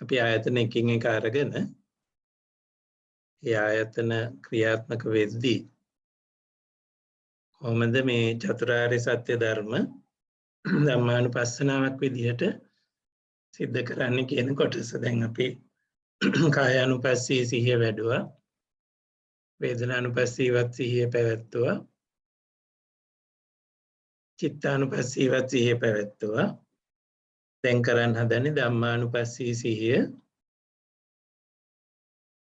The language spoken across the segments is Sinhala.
අපි ආයතන එකින් එක අරගෙන ඒ ආයතන ක්‍රියාත්මක වෙද්දී කොහොමද මේ චතුරාර්ය සත්‍ය ධර්ම ධම්මානුපස්සනාවක් විදිහට සිද්ධ කරන්නේ කියන කොටස. දැන් අපි කායානුපස්සී සිහිය වැඩුවා, වේදනානුපස්සීවත් සිහිය පැවැත්තුවා, චිත්තානුපස්සීවත් සිහිය පැවැත්තුවා. දැන් කරන්න හදන්නේ ධම්මානුපස්සී සිහිය.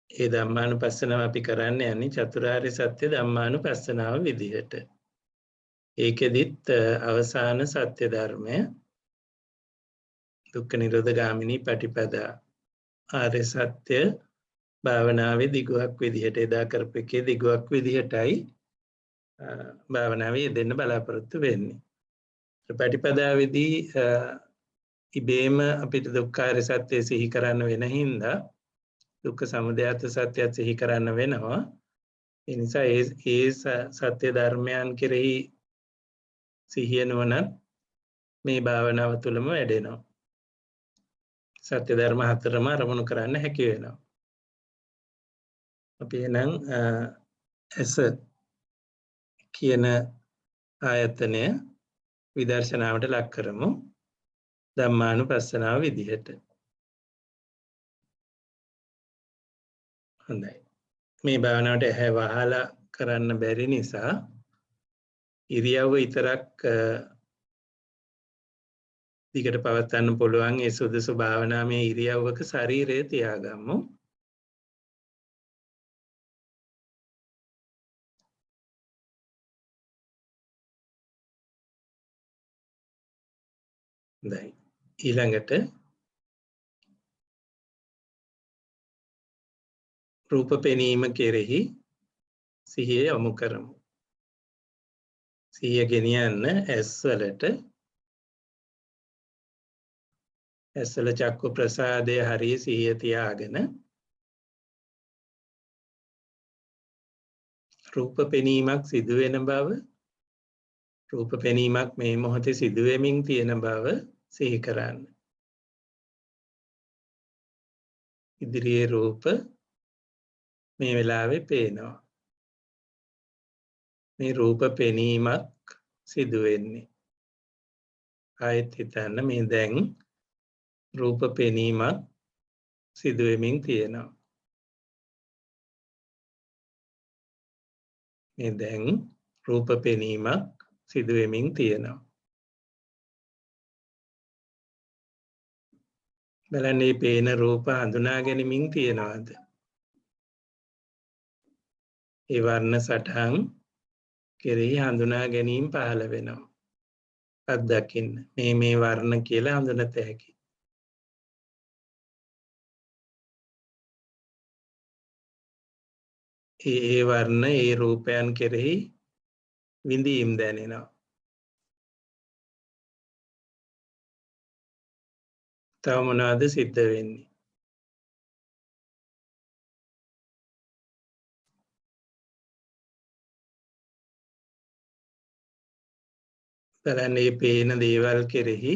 ඒ ධම්මානුපස්සනාව අපි කරන්න යන්නේ චතුරාර්ය සත්‍ය ධම්මානුපස්සනාව විදිහට. ඒකෙදිත් අවසාන සත්‍ය ධර්මය දුක්ඛ නිරෝධ ගාමිනී පටිපදා ආර්ය සත්‍ය භාවනාවේ දිගුවක් විදිහට එදා කරපු එකේ දිගුවක් විදිහටයි භාවනාවේ යෙදෙන්න බලාපොරොත්තු වෙන්නේ. පටිපදාවේදී ඉබේම අපිට දුක්ඛාර්ය සත්‍ය සිහි කරන්න වෙන හින්දා දුක්ඛ සමුදයත් සත්‍යත් සිහි කරන්න වෙනවා. ඒ නිසා ඒ සත්‍ය ධර්මයන් කෙරෙහි සිහිය නුවණ මේ භාවනාව තුළම වැඩෙනවා. සත්‍ය ධර්ම හතරම අරමුණු කරන්න හැකි වෙනවා. අපි එහෙනම් ඇස කියන ආයතනය විදර්ශනාවට ලක් කරමු ධම්මානුපස්සනාව විදිහට. හොඳයි. මේ භාවනාවට ඇහැ වහලා කරන්න බැරි නිසා ඉරියව්ව විතරක් දිගට පවත්වන්න පුළුවන් ඒ සුදුසු භාවනාමය ඉරියව්වක ශරීරය තියාගමු. හොඳයි. ඊළඟට රූප පෙනීම කෙරෙහි සිහිය යොමු කරමු. සිහිය ගෙනියන්න ඇස් වලට. ඇස් වල චක්කු ප්‍රසාදය හරිය සිහිය තියාගෙන රූප පෙනීමක් සිදු වෙන බව, රූප පෙනීමක් මේ මොහොතේ සිදු වෙමින් තියෙන බව සිහි කරන්න. ඉදිරියේ රූප මේ වෙලාවේ පේනවා. මේ රූප පෙනීමක් සිදු වෙන්නේ. ආයෙත් හිතන්න මේ දැන් රූප පෙනීමක් සිදු වෙමින් තියෙනවා. මේ දැන් රූප පෙනීමක් සිදු වෙමින් තියෙනවා. බලන්න මේ පේන රූප හඳුනා ගැනීමෙන් තියනවාද? ඒ වර්ණ සටහන් කෙරෙහි හඳුනා ගැනීම පහළ වෙනවා. අත්දකින්න මේ වර්ණ කියලා හඳුනත හැකි. ඒ වර්ණ ඒ රූපයන් කෙරෙහි විඳීම් දැනෙනවා. තව මොනවද සිද්ධ වෙන්නේ? බලන්න මේ පේන දේවල් කෙරෙහි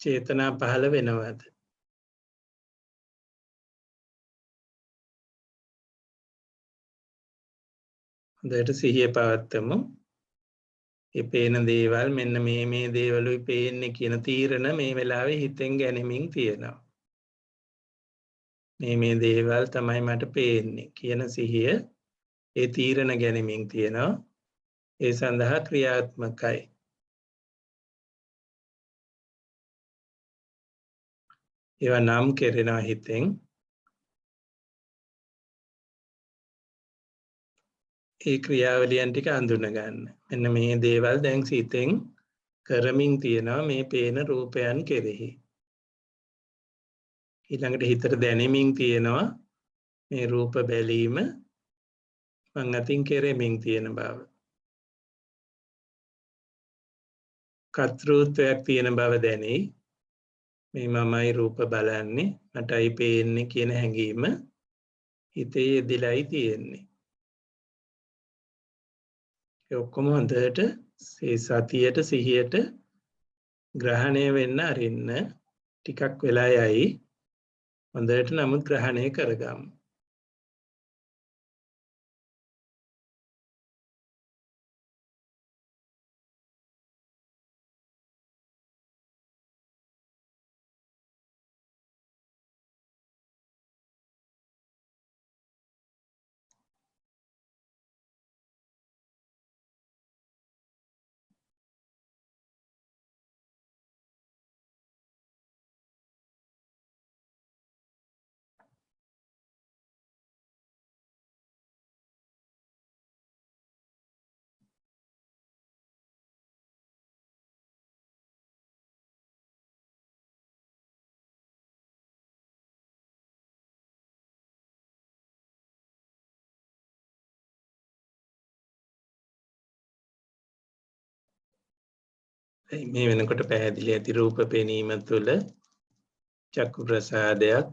චේතනා පහළ වෙනවද? හොඳට සිහිය පවත්වමු. මේ පේන දේවල් මෙන්න මේ දේවලුයි පේන්නේ කියන තීරණ මේ වෙලාවේ හිතෙන් ගැනීමෙන් තියෙනවා. මේ දේවල් තමයි මට පේන්නේ කියන සිහිය ඒ තීරණ ගැනීමෙන් තියෙනවා. ඒ සඳහා ක්‍රියාත්මකයි. ඒවා නම් කෙරෙනවා හිතෙන්. ඒ ක්‍රියාවලියන් ටික අඳුන ගන්න. මෙන්න මේ දේවල් දැන් සිතෙන් කරමින් තියෙනවා මේ පේන රූපයන් කෙරෙහි. ඊළඟට හිතට දැනෙමින් තියෙනවා මේ රූප බැලීම මං අතින් කෙරෙමින් තියෙන බව. කර්තෘත්වයක් තියෙන බව දැනෙයි. මේ මමයි රූප බලන්නේ මටයි පේන්නේ කියන හැඟීම හිතේ යෙදিলাයි තියෙන්නේ. ඒ ඔක්කොම හොඳට සතියට සිහියට ග්‍රහණය වෙන්න අරින්න ටිකක් වෙලා යයි. හොඳට නමුත් ග්‍රහණය කරගමු. මේ වෙනකොට පැහැදිලි ඇති රූප පෙනීම තුළ චක්කු ප්‍රසාදයක්,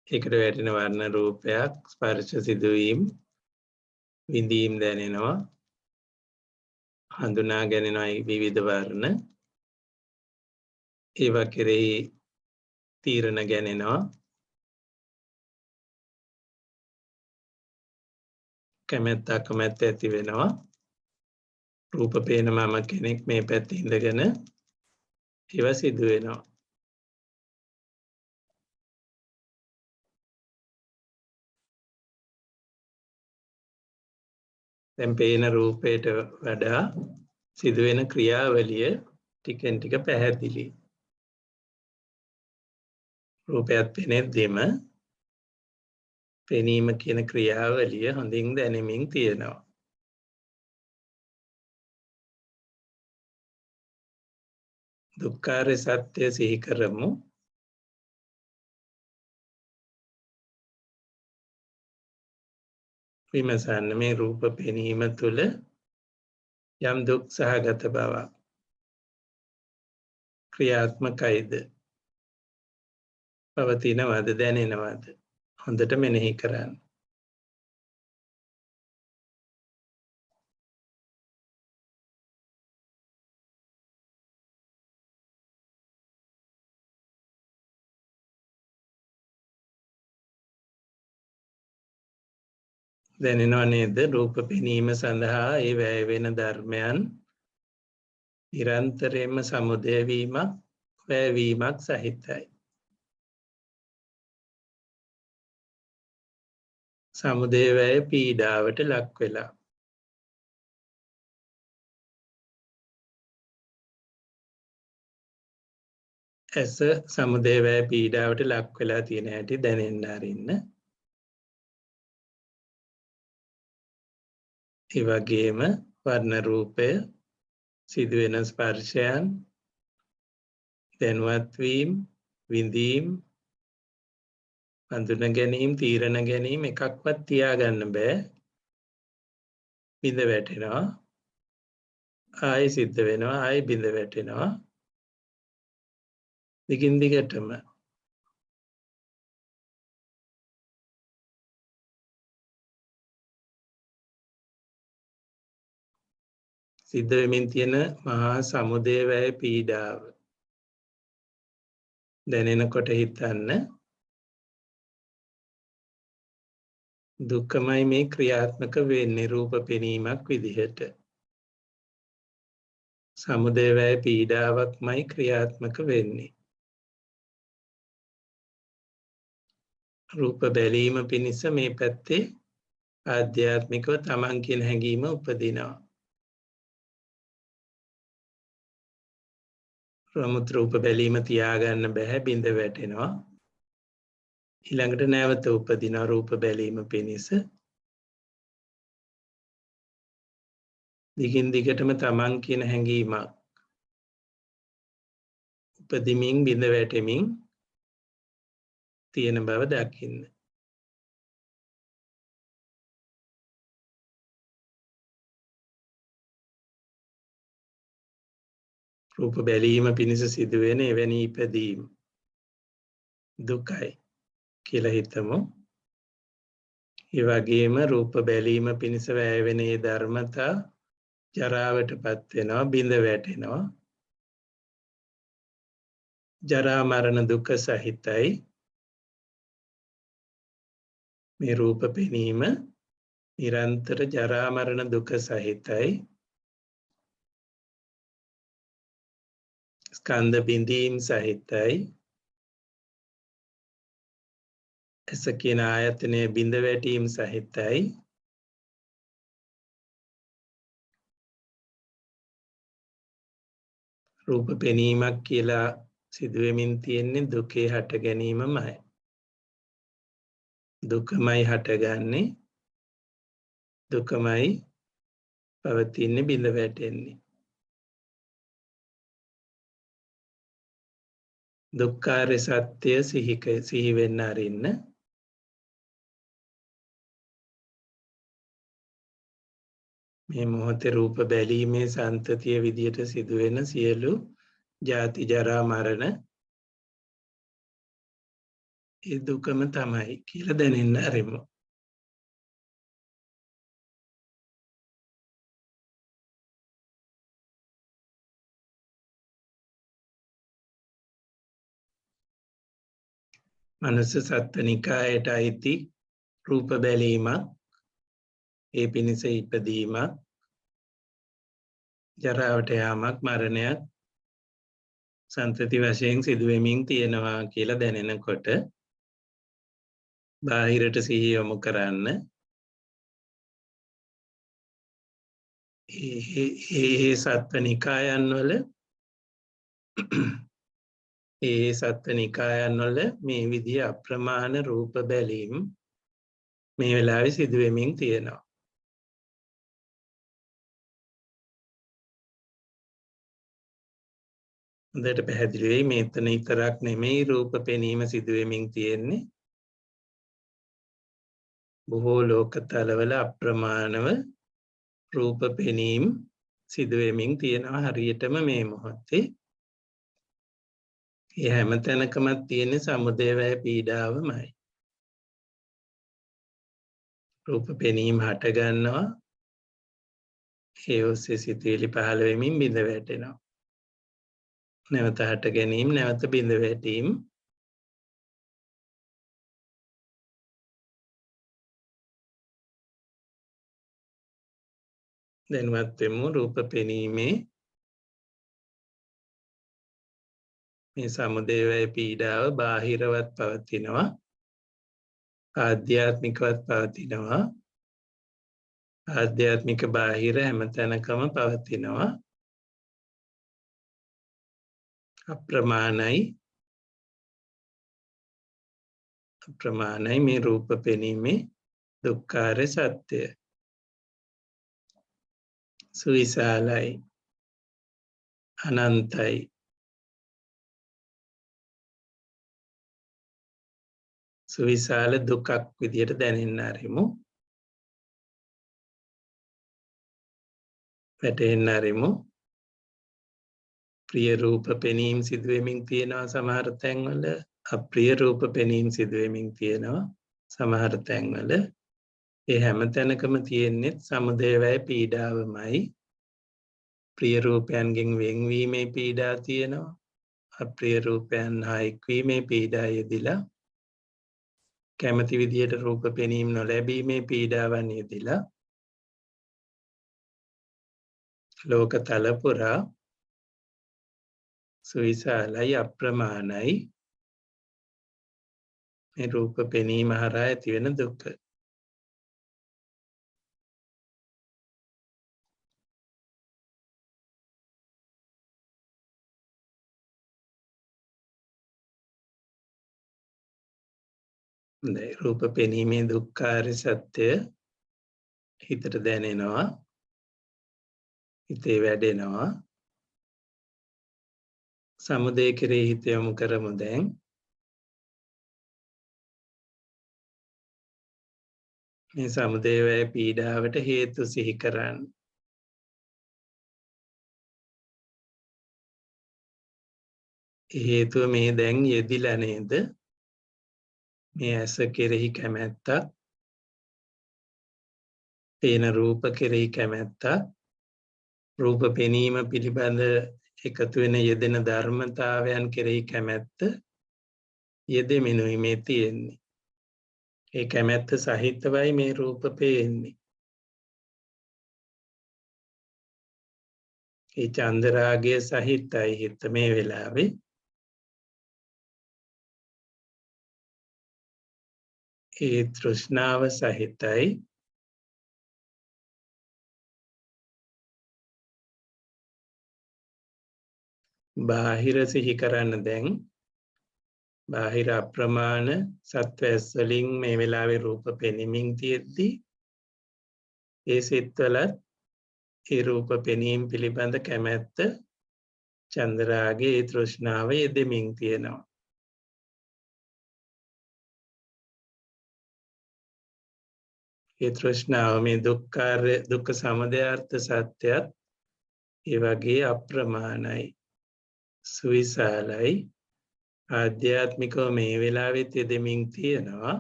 ඒකට වැටෙන වර්ණ රූපයක්, ස්පර්ශ සිදුවීම්, විඳීම් දැනෙනවා, හඳුනා ගැනෙනවා විවිධ වර්ණ, ඒවා කෙරෙහි තීරණ ගැනෙනවා, කැමැත්ත අකමැත්ත ඇති වෙනවා. රූප පේන මම කෙනෙක් මේ පැත්තේ ඉඳගෙන ඒවා සිදු වෙනවා. දැන් පේන රූපයට වඩා සිදුවෙන ක්‍රියාවලිය ටිකෙන් ටික පැහැදිලි. රූපයත් පෙනෙද්දීම පෙනීම කියන ක්‍රියාවලිය හොඳින් දැනෙමින් තියෙනවා. දුක්ඛාර සත්‍ය සිහි කරමු. විමසන්න මේ රූප පෙනීම තුළ යම් දුක් සහගත බවක් ක්‍රියාත්මකයිද, පවතිනවද, දැනෙනවද? හොඳට මෙනෙහි කරන්න. දැනෙනව නේද? රූප පෙනීම සඳහා ඒ වැය වෙන ධර්මයන් නිරන්තරයෙන්ම සමුදය වීමක්, වැයවීමක් සහිතයි. සමුදය වැය පීඩාවට ලක් වෙලා. ඇස සමුදය වැය පීඩාවට ලක් වෙලා තියෙන හැටි දැනෙන්න අරින්න. ඒ වගේම වර්ණ රූපය, සිදුවෙන ස්පර්ශයන්, දැනුවත් වීම, විඳීම්, හඳුන ගැනීම, තීරණ ගැනීම එකක්වත් තියාගන්න බෑ. බිඳ වැටෙනවා, ආයෙ සිද්ධ වෙනවා, ආයෙ බිඳ වැටෙනවා. දිගින් දිගටම සිද්ධ වෙමින් තියෙන මහා සමුදය වැය පීඩාව දැනෙනකොට හිතන්න දුක්ඛමයි මේ ක්‍රියාත්මක වෙන්නේ රූප පෙනීමක් විදිහට. සමුදය වැය පීඩාවක්මයි ක්‍රියාත්මක වෙන්නේ. රූප බැලීම පිණිස මේ පැත්තේ ආධ්‍යාත්මිකව තමන් කියන හැඟීම උපදිනවා. රූප බැලීම තියාගන්න බෑ, බිඳ වැටෙනවා. ඊළඟට නැවත උපදිනවා රූප බැලීම පිණිස. දිගින් දිගටම තමන් කියන හැඟීමක් උපදිමින් බිඳ වැටෙමින් තියෙන බව දකින්න. රූප බැලීම පිණිස සිදුවෙන එවැනි ඉපදීම් දුකයි කියලා හිතමු. ඒ වගේම රූප බැලීම පිණිස වැය වෙන ඒ ධර්මතා ජරාවටපත් වෙනවා, බිඳ වැටෙනවා. ජරා මරණ දුක සහිතයි. මේ රූප පෙනීම නිරන්තර ජරා මරණ දුක සහිතයි. ස්කන්ධ බිඳීම් සහිතයි. ඇස කියන ආයතනය බිඳ වැටීම් සහිතයි. රූප පෙනීමක් කියලා සිදුවෙමින් තියෙන්නේ දුකේ හට ගැනීමමයි. දුකමයි හටගන්නේ. දුකමයි පවතින්නේ බිඳ වැටෙන්නේ. දුක්ඛාරය සත්‍ය සිහි වෙන්න අරින්න. මේ මොහොතේ රූප බැලීමේ සන්තතිය විදියට සිදුවෙන සියලු ජාති ජරා මරණ ඒ දුකම තමයි කියලා දැනෙන්න ආරෙමු. මනස සත්ත්වනිකායට අයිති රූප බැලීමක්, ඒ පිණිස ඉපදීමක්, ජරාවට යාමක්, මරණයක් සන්තති වශයෙන් සිදුවෙමින් තියෙනවා කියලා දැනෙනකොට බාහිරට සිහිය යොමු කරන්න. ඒ සත්ත්වනිකායන් වල මේ විදිහ අප්‍රමාණ රූප බැලීම් මේ වෙලාවේ සිදුවෙමින් තියෙනවා. හොඳට පැහැදිලි වෙයි මෙතන විතරක් නෙමෙයි රූප පෙනීම සිදුවෙමින් තියෙන්නේ. බොහෝ ලෝකතලවල අප්‍රමාණව රූප පෙනීම් සිදුවෙමින් තියෙනවා හරියටම මේ මොහොතේ. ඒ හැම තැනකම තියෙන සමුදය වය පීඩාවමයි. රූප පෙනීම හට ගන්නවා. ඒ ඔස්සේ සිතුවිලි පහළ වෙමින් බිඳ වැටෙනවා. නැවත හට ගැනීම, නැවත බිඳ වැටීම. දැනුවත් වෙමු රූප පෙනීමේ මේ සමුදය වය පීඩාව බාහිරවත් පවතිනවා. ආධ්‍යාත්මිකවත් පවතිනවා. ආධ්‍යාත්මික බාහිර හැම තැනකම පවතිනවා. අප්‍රමාණයි මේ රූප පෙනීමේ දුක්ඛාරය සත්‍යය. සුවිශාලයි, අනන්තයි. සුවිශාල දුකක් විදියට දැනෙන්න ආරෙමු. වැටෙන්න ආරෙමු. ප්‍රිය රූප පෙනීම් සිදුවෙමින් තියෙනවා සමහර තැන්වල. අප්‍රිය රූප පෙනීම් සිදුවෙමින් තියෙනවා සමහර තැන්වල. ඒ හැම තැනකම තියෙන්නේ සමුදය වය පීඩාවමයි. ප්‍රිය රූපයන්ගෙන් වෙන්වීමේ පීඩා තියෙනවා. අප්‍රිය රූපයන් හා එක්වීමේ පීඩා යෙදිලා. කැමති විදියට රූප පෙනීම් නොලැබීමේ පීඩාවන් යෙදිලා. ලෝක තල පුරා සුවිශාලයි, අප්‍රමාණයි මේ රූප පෙනීම හරහා ඇතිවෙන දුක. රූප පෙනීමේ දුක්ඛාරය සත්‍ය හිතට දැනෙනවා. හිතේ වැඩෙනවා. සමුදය කෙරෙහි හිත යොමු කරමු දැන්. මේ සමුදය වය පීඩාවට හේතු සිහි කරන්න. හේතුව මේ දැන් යෙදිලා නේද? මේ ඇස කෙරෙහි කැමැත්තක්, පේන රූප කෙරෙහි කැමැත්තක්, රූප පෙනීම පිළිබඳ එකතු වෙන යෙදෙන ධර්මතාවයන් කෙරෙහි කැමැත්ත යෙදෙමිනුයි මේ තියෙන්නේ. ඒ කැමැත්ත සහිතවයි මේ රූප පේන්නේ. ඒ චන්දරාගය සහිතයි හිත මේ වෙලාවේ. ඒ තෘෂ්ණාව සහිතයි. බාහිර සිහි කරන්න දැන්. බාහිර අප්‍රමාණ සත්වයස් වලින් මේ වෙලාවේ රූප පෙනෙමින් තියෙද්දී ඒ සිත්වලත් ඒ රූප පෙනීම පිළිබඳ කැමැත්ත චන්දරාගේ ඒ තෘෂ්ණාව යෙදෙමින් තියෙනවා. ඒ තෘෂ්ණාව මේ දුක්ඛ සමුදයාර්ථ සත්‍යයත් ඒ වගේ අප්‍රමාණයි, සුවිශාලයි, ආධ්‍යාත්මිකව මේ වෙලාවෙත් යෙදෙමින් තියෙනවා.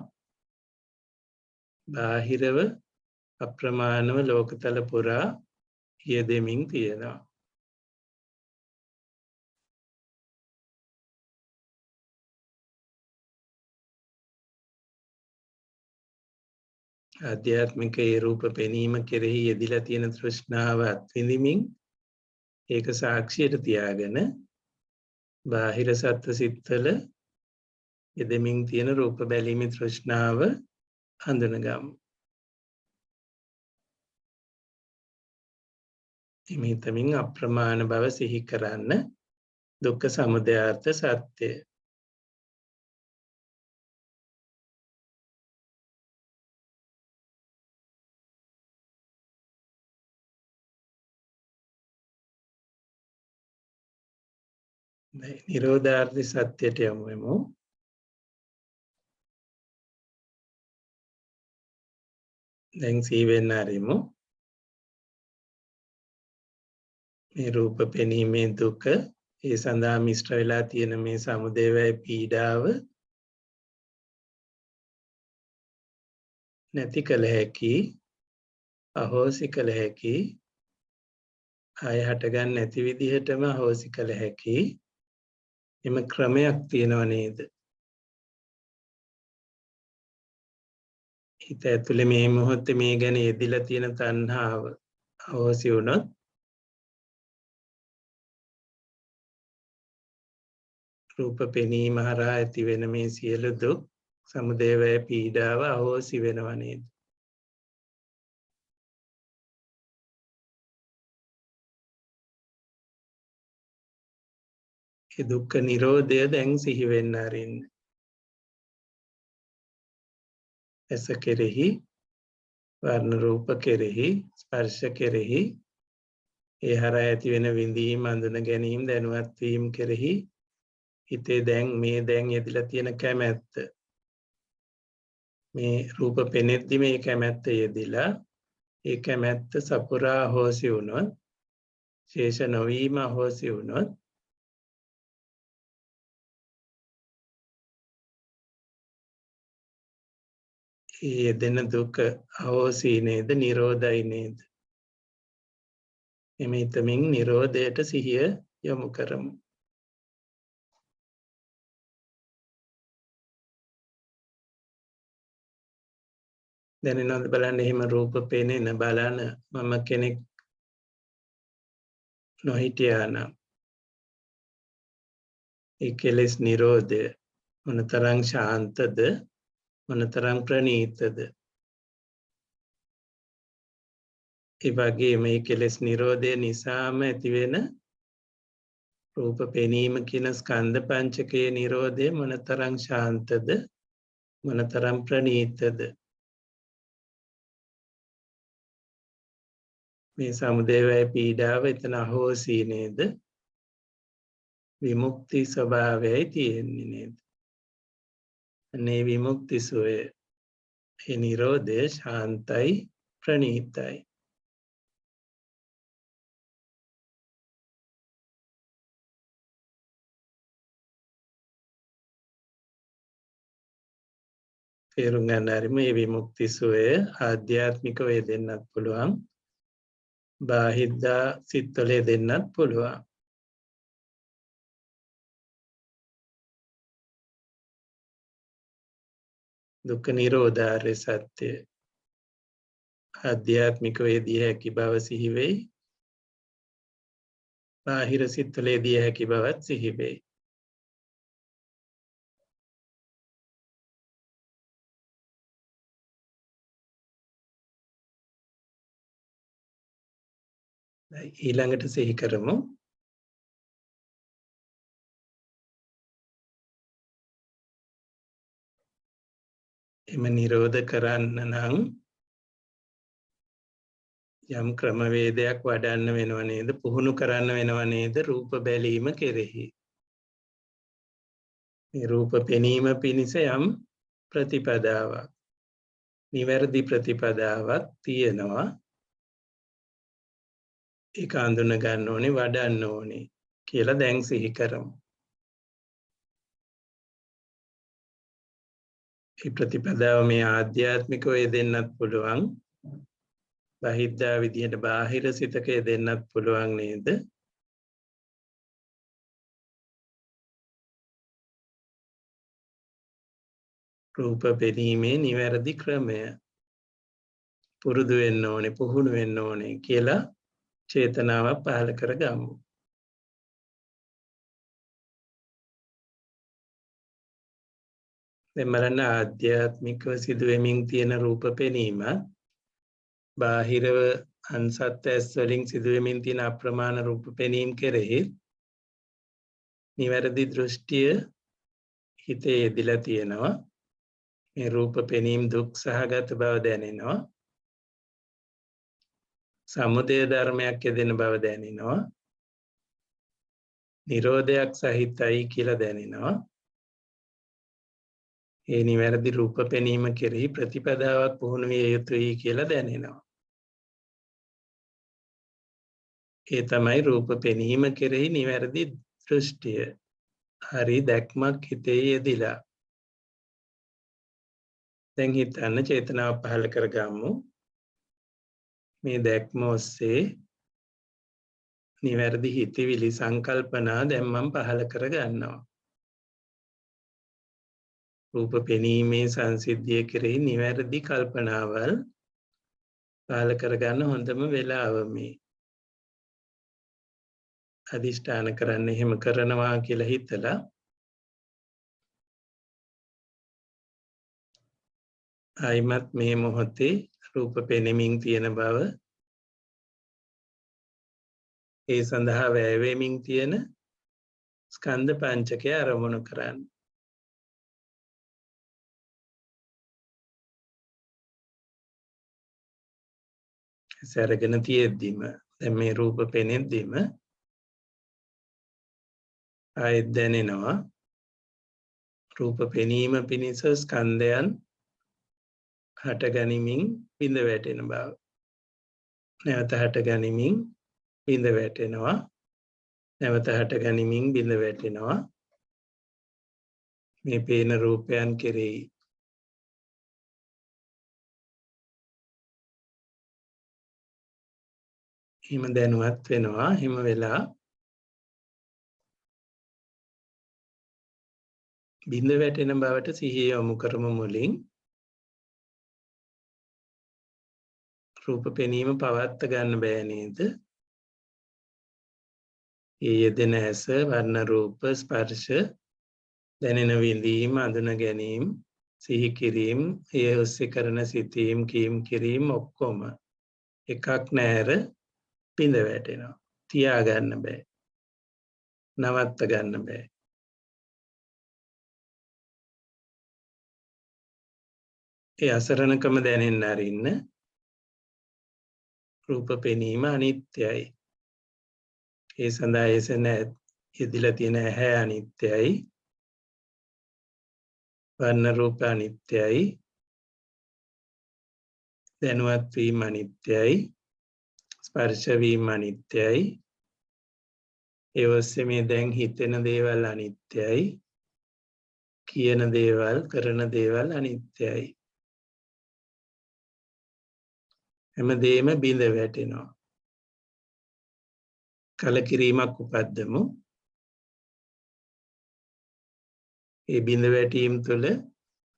බාහිරව අප්‍රමාණව ලෝකතල පුරා යෙදෙමින් තියෙනවා. ආධ්‍යාත්මික ඒ රූප පෙනීම කෙරෙහි යෙදිලා තියෙන තෘෂ්ණාව අත්විඳිමින් ඒක සාක්ෂියට තියාගෙන බාහිර සත්ව සිත්වල යෙදෙමින් තියෙන රූප බැලීමේ තෘෂ්ණාව හඳුනගමු. හිතමින් අප්‍රමාණ බව සිහි කරන්න දුක්ඛ සමුදයාර්ථ සත්‍යය. නිරෝධාර්ථ සත්‍යයට යමු. දැන් සීවෙන්න ආරෙමු. මේ රූප පෙනීමේ දුක, ඒ සඳහා මිශ්‍ර වෙලා තියෙන මේ සමුදය වය පීඩාව නැති කළ හැකි, අහෝසි කළ හැකි, ආය හටගන්න නැති විදිහටම අහෝසි කළ හැකි එම ක්‍රමයක් තියෙනව නේද? හිත ඇතුලේ මේ මොහොතේ මේ ගැන යෙදිලා තියෙන තණ්හාව අහෝසි වුණොත් රූප පෙනීම හරහා ඇති වෙන මේ සියලු දුක්, සමුදය වය පීඩාව අහෝසි වෙනව නේද? ඒ දුක්ඛ නිරෝධය දැන් සිහි වෙන්න ආරින්න. ඇස කෙරෙහි, වර්ණ රූප කෙරෙහි, ස්පර්ශ කෙරෙහි, ඒ හරහා ඇති වෙන විඳීම්, අඳුන ගැනීම, දැනුවත් වීම කෙරෙහි හිතේ දැන් යෙදලා තියෙන කැමැත්ත, මේ රූප පෙනෙද්දි මේ කැමැත්ත යෙදිලා ඒ කැමැත්ත සපුරා අහෝසි වුණොත්, ශේෂ නොවීම අහෝසි වුණොත් ඒ යෙදෙන දුක අහෝසි නේද? නිරෝධයි නේද? එමෙ හිතමින් නිරෝධයට සිහිය යොමු කරමු. දැනෙනවද බලන්න? එහෙම රූප පෙනෙන බලන මම කෙනෙක් නොහිටියා නම් ඒ කෙලෙස් නිරෝධය මොනතරම් ශාන්තද, මොනතරම් ප්‍රණීතද? ඒ වගේ මේ කෙලෙස් නිරෝධය නිසාම ඇතිවෙන රූප පෙනීම කියන ස්කන්ධ පංචකයේ නිරෝධය මොනතරම් ශාන්තද, මොනතරම් ප්‍රණීතද? මේ සමුදය වය පීඩාව එතන අහෝසි නේද? විමුක්ති ස්වභාවයයි තියෙන්නේ නේද? අනේ විමුක්ති සෝය, ඒ නිරෝධය ශාන්තයි, ප්‍රණීතයි. තේරුම් ගන්න හරි මේ විමුක්ති සෝය ආධ්‍යාත්මික වේදෙන්නත් පුළුවන්, බාහිද්දා සිත්වල දෙන්නත් පුළුවන්. දුක්ඛ නිරෝධාර්ය සත්‍ය ආධ්‍යාත්මික වේදිය හැකි බව සිහි වෙයි. බාහිර සිත්වලේදී හැකි බවත් සිහි වෙයි. ඊළඟට සිහි කරමු එම නිරෝධ කරන්න නම් යම් ක්‍රමවේදයක් වඩන්න වෙනව නේද, පුහුණු කරන්න වෙනව නේද රූප බැලීම කෙරෙහි. මේ රූප පෙනීම පිණිස යම් ප්‍රතිපදාවක්, නිවැරදි ප්‍රතිපදාවක් තියෙනවා. ඒක අඳුන ගන්න ඕනේ, වඩන්න ඕනේ කියලා දැන් සිහි කරමු. මේ ප්‍රතිපදාව මේ ආධ්‍යාත්මිකව යෙදෙන්නත් පුළුවන්, බාහිද්දා විදිහට බාහිර සිතක යෙදෙන්නත් පුළුවන් නේද? රූප පෙනීමේ නිවැරදි ක්‍රමය පුරුදු වෙන්න ඕනේ, පුහුණු වෙන්න ඕනේ කියලා චේතනාවක් පහළ කරගමු. දැන් බලන්න ආධ්‍යාත්මිකව සිදුවෙමින් තියෙන රූප පෙනීම බාහිරව අන්සත් ඇස් වලින් සිදුවෙමින් තියෙන අප්‍රමාණ රූප පෙනීම කෙරෙහි නිවැරදි දෘෂ්ටිය හිතේ යෙදিলা තියෙනවා. මේ රූප පෙනීම දුක් සහගත බව දැනෙනවා. සමුදය ධර්මයක් යෙදෙන බව දැනෙනවා. නිරෝධයක් සහිතයි කියලා දැනෙනවා. ඒ නිවැරදි රූප පෙනීම කෙරෙහි ප්‍රතිපදාවක් පුහුණු විය යුතුයි කියලා දැනෙනවා. ඒ තමයි රූප පෙනීම කෙරෙහි නිවැරදි දෘෂ්ටිය. හරි දැක්මක් හිතේ යෙදිලා. දැන් හිතන්න චේතනාව පහළ කරගමු. මේ දැක්ම ඔස්සේ නිවැරදි හිතවිලි සංකල්පනා දැන් මම පහළ කරගන්නවා. රූප පෙනීමේ සංසිද්ධිය කෙරෙහි නිවැරදි කල්පනාවල් පහළ කරගන්න හොඳම වෙලාව මේ. අදිෂ්ඨාන කරන්න එහෙම කරනවා කියලා හිතලා ආයිමත් මේ මොහොතේ රූප පෙනෙමින් තියෙන බව, ඒ සඳහා වැය වෙමින් තියෙන ස්කන්ධ පංචකය අරමුණු කරන්න. සැරගෙන තියෙද්දිම දැන් මේ රූප පෙනෙද්දිම ආයෙත් දැනෙනවා රූප පෙනීම පිණිස ස්කන්ධයන් හට ගනිමින් බිඳ වැටෙන බව. නැවත හට ගනිමින් බිඳ වැටෙනවා. නැවත හට ගනිමින් බිඳ වැටෙනවා. මේ පේන රූපයන් කෙරෙහි හිම දැනුවත් වෙනවා. හිම වෙලා බිඳ වැටෙන බවට සිහිය යොමු කරමු. මුලින් රූප පෙනීම පවත්ත ගන්න බෑ නේද? ඒ යෙදෙන ඇස, වර්ණ රූප, ස්පර්ශ, දැනෙන විඳීම, අඳුන ගැනීම, සිහි කිරීම, ඒ ඔස්සේ කරන සිතීම්, කීම් කිරීම ඔක්කොම එකක් නැර බිඳ වැටෙනවා. තියා ගන්න බෑ. නවත්ත ගන්න බෑ. ඒ අසරණකම දැනෙන්න අරින්න. රූප පෙනීම අනිත්‍යයි. ඒ සඳහා එසෙන යෙදිලා තියෙන ඇහැ අනිත්‍යයි. වර්ණ රූප අනිත්‍යයි. දැනුවත් වීම අනිත්‍යයි. ස්පර්ශ වීම අනිත්‍යයි. ඒ ඔස්සේ මේ දැන් හිතෙන දේවල් අනිත්‍යයි. කියන දේවල්, කරන දේවල් අනිත්‍යයි. හැමදේම බිඳ වැටෙනවා. කලකිරීමක් උපද්දමු. ඒ බිඳ වැටීම් තුළ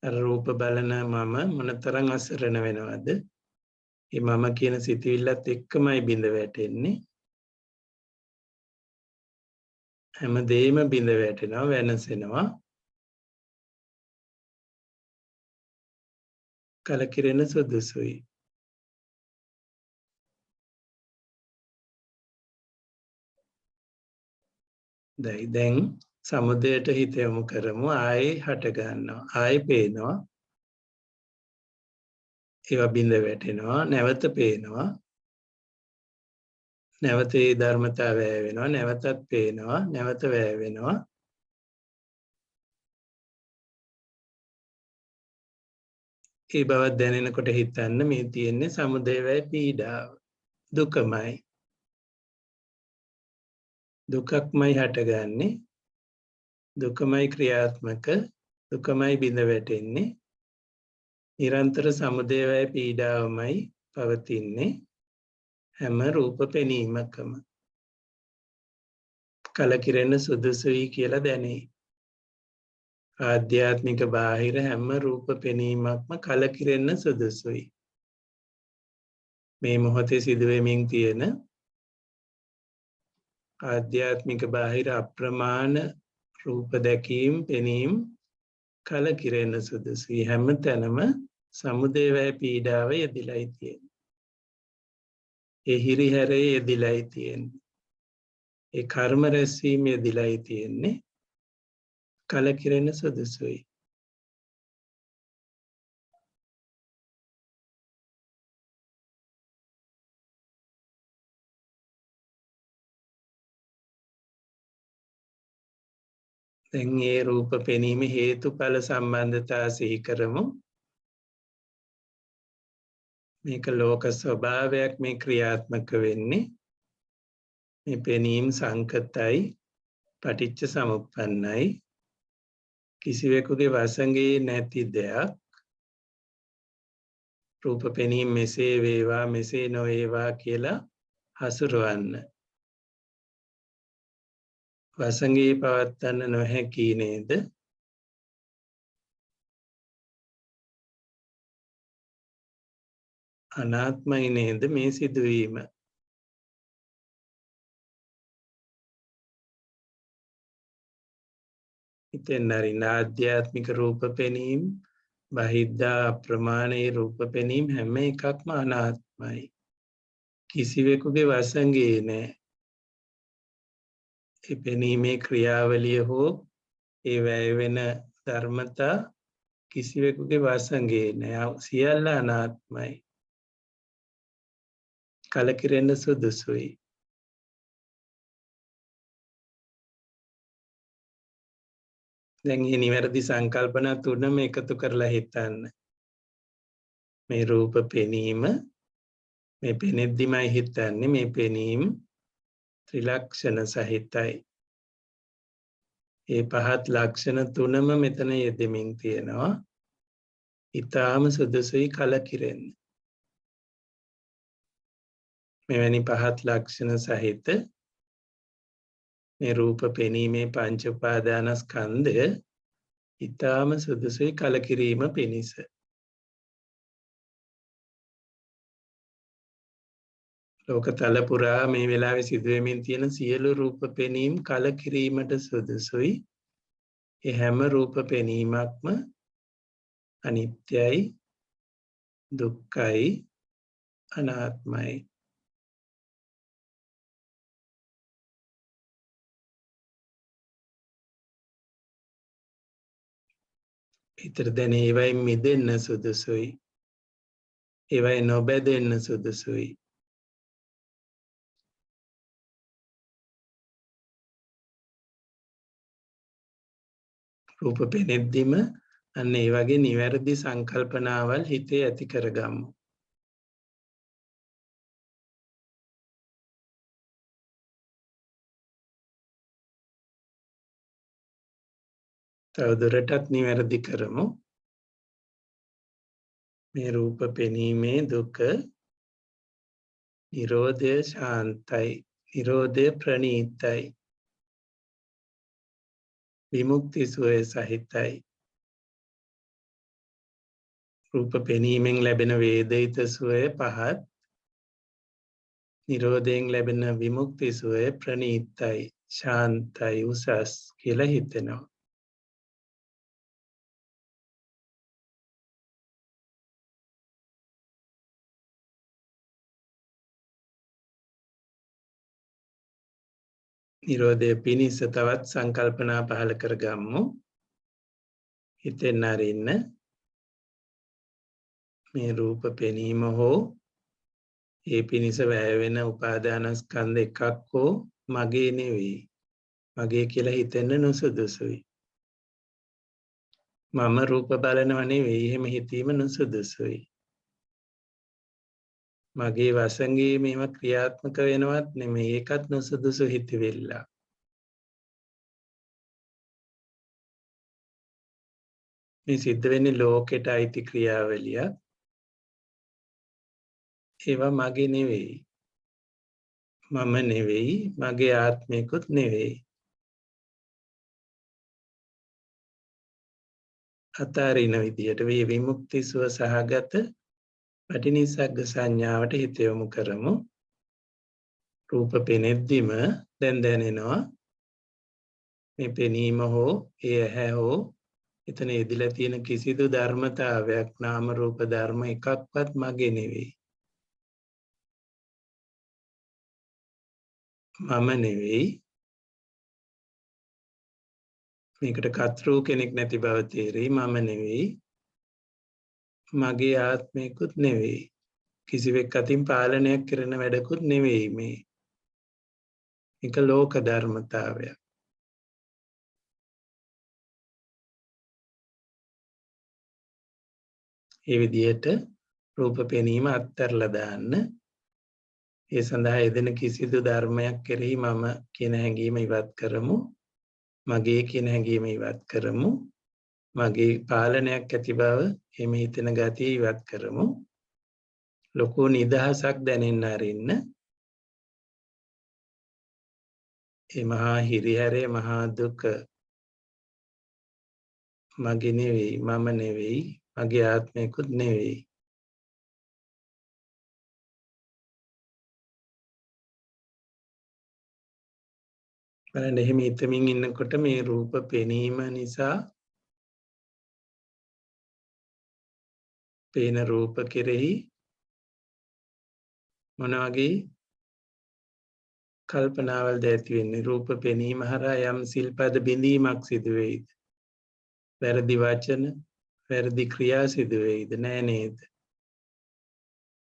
රූප බලන මම මොනතරම් අසරණ වෙනවද? මේ මම කියන සිතුවිල්ලත් එක්කමයි බිඳ වැටෙන්නේ. හැමදේම බිඳ වැටෙනවා, වෙනසෙනවා. කලකිරෙන සුදුසුයි. දැන් සමුදයට හිත යොමු කරමු. ආයේ හට ගන්නවා. ආයේ පේනවා. ඒවා බිඳ වැටෙනවා. නැවත පේනවා. නැවත ඒ ධර්මතාව වැය වෙනවා. නැවතත් පේනවා. නැවත වැය වෙනවා. ඒ බව දැනෙනකොට හිතන්න මේ තියෙන්නේ සමුදය වැය පීඩාව. දුකමයි. දුකක්මයි හටගන්නේ. දුකමයි ක්‍රියාත්මක. දුකමයි බිඳ වැටෙන්නේ. නිරන්තර සමුදය වැය පීඩාවමයි පවතින්නේ. හැම රූප පෙනීමකම. කලකිරෙන සුදුසුයි කියලා දැනේ. ආධ්‍යාත්මික බාහිර හැම රූප පෙනීමක්ම කලකිරෙන්න සුදුසුයි. මේ මොහොතේ සිදුවෙමින් තියෙන ආධ්‍යාත්මික බාහිර අප්‍රමාණ රූප දැකීම් පෙනීම් කලකිරෙන්න සුදුසුයි. හැම තැනම සමුදය වැය පීඩාව යෙදිලායි තියෙන්නේ. ඒ හිරිහැරේ යෙදිලායි තියෙන්නේ. ඒ කර්ම රැස්වීම යෙදිලායි තියෙන්නේ. කලකිරෙන්න සුදුසුයි. දැන් මේ රූප පෙනීම හේතුඵල සම්බන්ධතා සිහි කරමු. මේක ලෝක ස්වභාවයක් මේ ක්‍රියාත්මක වෙන්නේ. මේ පෙනීම සංකතයි, පටිච්ච සමුප්පන්නයි. කිසිවෙකුගේ වසඟේ නැති දෙයක්. රූප පෙනීම මෙසේ වේවා මෙසේ නොවේවා කියලා හසුරවන්න. වසඟේ පවත්වන්න නොහැකි නේද? අනාත්මයි නේද මේ සිදුවීම? ඉතින් නරින ආධ්‍යාත්මික රූප පෙනීම, බහිද්ධා අප්‍රමාණයේ රූප පෙනීම හැම එකක්ම අනාත්මයි. කිසිවෙකුගේ වසඟේ නැහැ. ඒ පෙනීමේ ක්‍රියාවලිය හෝ ඒ වැය වෙන ධර්මතා කිසිවෙකුගේ වසඟේ නැහැ. සියල්ල අනාත්මයි. කලකිරෙන්න සුදුසුයි. දැන් මේ නිවැරදි සංකල්පනා තුනම එකතු කරලා හිතන්න. මේ රූප පෙනීම මේ පෙනෙද්දිමයි හිතන්නේ මේ පෙනීම ත්‍රිලක්ෂණ සහිතයි. ඒ පහත් ලක්ෂණ තුනම මෙතන යෙදෙමින් තියෙනවා. ඊටාම සුදුසුයි කලකිරෙන්න. මෙවැනි පහත් ලක්ෂණ සහිත මේ රූප පෙනීමේ පංච උපාදානස්කන්ධය ඊටාම සුදුසුයි කලකිරීම පිණිස. ලෝකතල පුරා මේ වෙලාවේ සිදුවෙමින් තියෙන සියලු රූප පෙනීම් කලකිරීමට සුදුසුයි. ඒ හැම රූප පෙනීමක්ම අනිත්‍යයි, දුක්ඛයි, අනාත්මයි. හිතට දැන ඒවයින් මිදෙන්න සුදුසුයි. ඒවයින් නොබැදෙන්න සුදුසුයි. රූප පෙනෙද්දිම අන්න ඒ වගේ නිවැරදි සංකල්පනාවල් හිතේ ඇති කරගමු. තවදුරටත් නිවැරදි කරමු. මේ රූප පෙනීමේ දුක නිරෝධය ශාන්තයි. නිරෝධය ප්‍රණීතයි. විමුක්ති සුවය සහිතයි. රූප පෙනීමෙන් ලැබෙන වේදිත සුවය පහත්, නිරෝධයෙන් ලැබෙන විමුක්ති සුවය ප්‍රණීතයි, ශාන්තයි, උසස් කියලා හිතෙනවා. නිරෝධය පිණිස තවත් සංකල්පනා පහළ කරගම්මු. හිතෙන් අරින්න මේ රූප පෙනීම හෝ ඒ පිණිස වැය වෙන උපාදානස්කන්ධ එකක් හෝ මගේ නෙවෙයි. මගේ කියලා හිතෙන්න නුසුදුසුයි. මම රූප බලනව නෙවෙයි, එහෙම හිතීම නුසුදුසුයි. මගේ වසඟේ මේවා ක්‍රියාත්මක වෙනවත් නෙමෙයි, ඒකත් නුසුදුසු හිතවිල්ල. මේ සිද්ධ වෙන්නේ ලෝකෙට අයිති ක්‍රියාවලිය. ඒවා මගේ නෙවෙයි. මම නෙවෙයි, මගේ ආත්මයකුත් නෙවෙයි. අතාරින විදියට මේ විමුක්ති සුව සහගත පටිනිස්සග්ග සංඥාවට හිත යොමු කරමු. රූප පෙනෙද්දිම දැන් දැනෙනවා මේ පෙනීම හෝ ඒ ඇහැ හෝ එතන ඉදිලා තියෙන කිසිදු ධර්මතාවයක්, නාම රූප ධර්ම එකක්වත් මගේ නෙවෙයි. මම නෙවෙයි. මේකට කතෘ කෙනෙක් නැති බව තේරෙයි. මම නෙවෙයි. මගේ ආත්මයකුත් නෙවෙයි. කිසිවෙක් අතින් පාලනයක් කරන වැඩකුත් නෙවෙයි මේ. මේක ලෝක ධර්මතාවයක්. ඒ විදිහට රූප පෙනීම අත්හැරලා දාන්න. ඒ සඳහා යෙදෙන කිසිදු ධර්මයක් කෙරෙහි මම කියන හැඟීම ඉවත් කරමු. මගේ කියන හැඟීම ඉවත් කරමු. මගේ පාලනයක් ඇති බව එමෙ හිතෙන ගතිය ඉවත් කරමු. ලොකු නිදහසක් දැනෙන්න අරින්න. ඒ මහා හිරිහැරේ මහා දුක මගේ නෙවෙයි, මම නෙවෙයි, මගේ ආත්මයකුත් නෙවෙයි. බලන්න එහෙම හිතමින් ඉන්නකොට මේ රූප පෙනීම නිසා පේන රූප කෙරෙහි මොන වගේ කල්පනාවල්ද ඇති වෙන්නේ? රූප පෙනීම හරහා යම් සිල්පද බිඳීමක් සිදු වෙයිද? වැරදි වචන, වැරදි ක්‍රියා සිදු වෙයිද? නෑ නේද?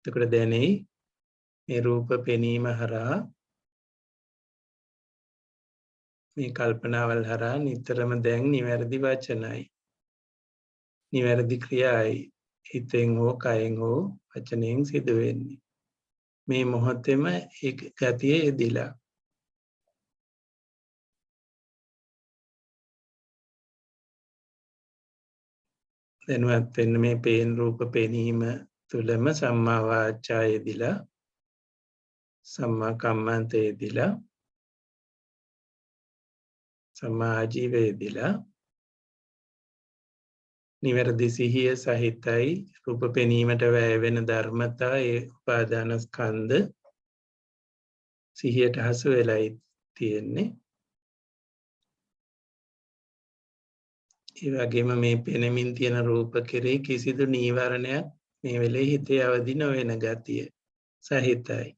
එතකොට දැනෙයි මේ රූප පෙනීම හරහා මේ කල්පනාවල් හරහා නිතරම දැන් නිවැරදි වචනයි, නිවැරදි ක්‍රියායි හිතෙන් හෝ කයෙන් හෝ වචනයෙන් සිදු වෙන්නේ. මේ මොහොතේම ඒ ගතිය එදිලා. දැනුවත් වෙන්න මේ පේන රූප පෙනීම තුළම සම්මා වාචා යෙදිලා, සම්මා කම්මන්ත යෙදිලා, සම්මා ආජීව යෙදිලා, නිවැරදි සිහිය සහිතයි රූප පෙනීමට වැය වෙන ධර්මතා ඒ උපාදානස්කන්ධ සිහියට හසු වෙලයි තියෙන්නේ. ඒ වගේම මේ පෙනෙමින් තියෙන රූප කෙරෙහි කිසිදු නීවරණයක් මේ වෙලේ හිතේ අවදි නොවන ගතිය සහිතයි.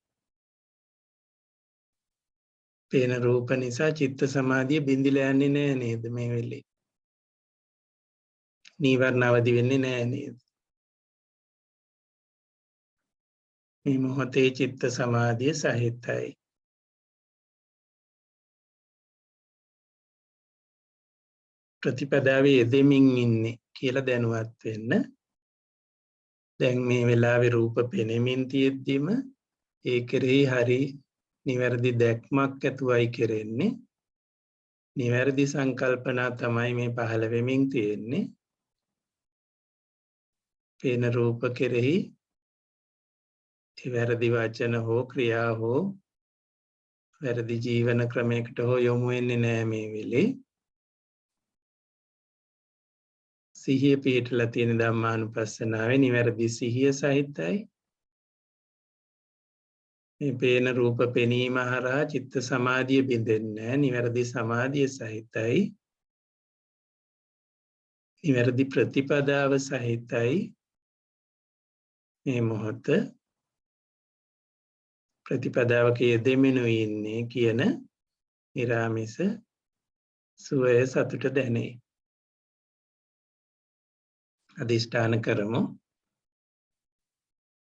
පේන රූප නිසා චිත්ත සමාධිය බිඳිලා යන්නේ නෑ නේද මේ වෙලේ? නීවරණ අවදි වෙන්නේ නෑ නේද? මේ මොහොතේ චිත්ත සමාධිය සහිතයි. ප්‍රතිපදාවේ යෙදෙමින් ඉන්නේ කියලා දැනුවත් වෙන්න. දැන් මේ වෙලාවේ රූප පෙනෙමින් තියෙද්දිම ඒ කෙරෙහි හරි නිවැරදි දැක්මක් ඇතුවයි කෙරෙන්නේ. නිවැරදි සංකල්පනා තමයි මේ පහළ වෙමින් තියෙන්නේ. පේන රූප කෙරෙහි වැරදි වචන හෝ ක්‍රියා හෝ වැරදි ජීවන ක්‍රමයකට හෝ යොමු වෙන්නේ නැහැ මේ වෙලේ. සිහිය පිහිටලා තියෙන ධම්මානුපස්සනාවේ නිවැරදි සිහිය සහිතයි. මේ පේන රූප පෙනීම හරහා චිත්ත සමාධිය බිඳෙන්නේ නැහැ. නිවැරදි සමාධිය සහිතයි. නිවැරදි ප්‍රතිපදාව සහිතයි. මේ මොහොත ප්‍රතිපදාවක යෙදෙමිනු ඉන්නේ කියන නිරාමිස සුවය සතුට දැනේ. අදිෂ්ඨාන කරමු.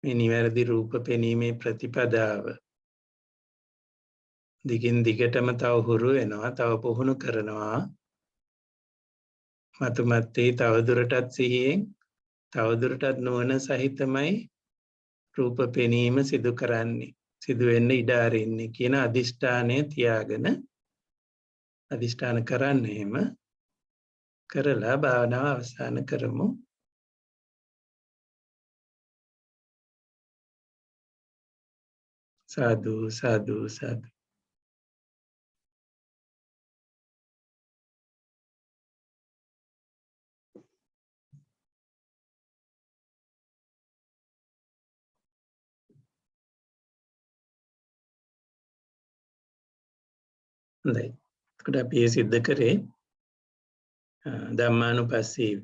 මේ නිවැරදි රූප පෙනීමේ ප්‍රතිපදාව දිගින් දිගටම තව හුරු වෙනවා, තව පුහුණු කරනවා. මතුමත්තේ තවදුරටත් සිහියෙන්, තවදුරටත් නුවණ සහිතමයි රූප පෙනීම සිදු කරන්නේ, සිදු වෙන්න ඉඩ අරින්නේ කියන අදිෂ්ඨානය තියාගෙන අදිෂ්ඨාන කරන්න එහෙම කරලා භාවනාව අවසන් කරමු. සාදු සාදු සාදු. හොඳයි. එතකොට අපි මේ සිද්ධ කරේ ධම්මානුපස්සීව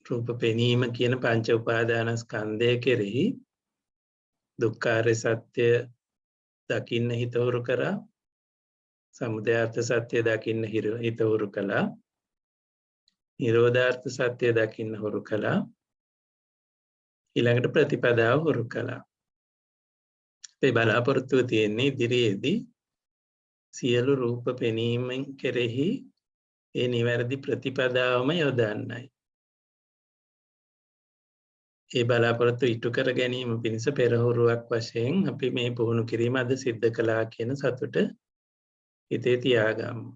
රූප පෙනීම කියන පංච උපාදානස්කන්ධය කෙරෙහි දුක්ඛාර සත්‍ය දකින්න හිතවුරු කරා, සමුදයාර්ථ සත්‍ය දකින්න හිතවුරු කළා, නිරෝධාර්ථ සත්‍ය දකින්න හුරු කළා, ඊළඟට ප්‍රතිපදාව හුරු කළා. මේ බලාපොරොත්තුව තියෙන්නේ ඉදිරියේදී සියලු රූප පෙනීමෙන් කෙරෙහි ඒ නිවැරදි ප්‍රතිපදාවම යොදන්නයි. ඒ බලාපොරොත්තු ඉටු කර ගැනීම පිණිස පෙරහුරුවක් වශයෙන් අපි මේ පුහුණු කිරීම අද සිද්ධ කළා කියන සතුට හිතේ තියාගමු.